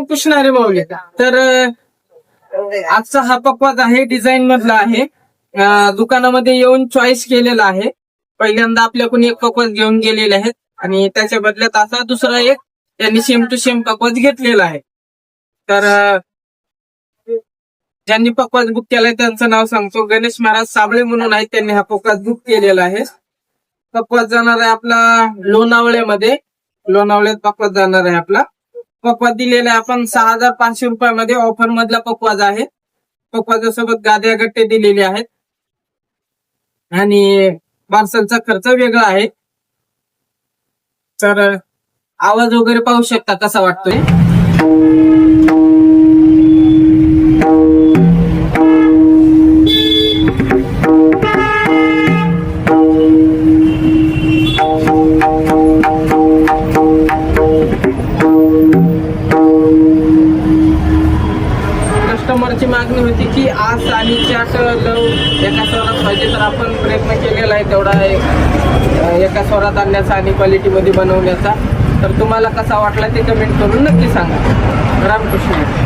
रामकृष्ण हरी माऊली. तर आजचा हा पकवाज आहे डिझाईन मधला आहे. दुकानामध्ये येऊन चॉईस केलेला आहे. पहिल्यांदा आपल्याकडून एक पकवाज घेऊन गेलेले आहेत आणि त्याच्या बदल्यात असा दुसरा एक त्यांनी सेम टू सेम पकवाज घेतलेला आहे. तर ज्यांनी पकवाज बुक केलाय त्यांचं नाव सांगतो. गणेश महाराज साबळे म्हणून आहेत, त्यांनी हा पकवाज बुक केलेला आहे. पकवाज जाणार आहे आपला लोणावळ्यामध्ये. लोणावळ्यात पकवाज जाणार आहे आपला. पकवाज दिलेला आहे आपण 6500 रुपयामध्ये. ऑफर मधला पकवाज आहे. पकवाजासोबत गाद्या गट्टे दिलेले आहेत आणि पार्सलचा खर्च वेगळा आहे. तर आवाज वगैरे पाहू शकता कसा वाटतोय. कस्टमरची मागणी होती की आस आणि चाट लव एका स्वरात पाहिजे, तर आपण प्रयत्न केलेला आहे तेवढा एका स्वरात आणण्याचा आणि क्वालिटीमध्ये बनवण्याचा. तर तुम्हाला कसा वाटला ते कमेंट करून नक्की सांगा. रामकृष्ण.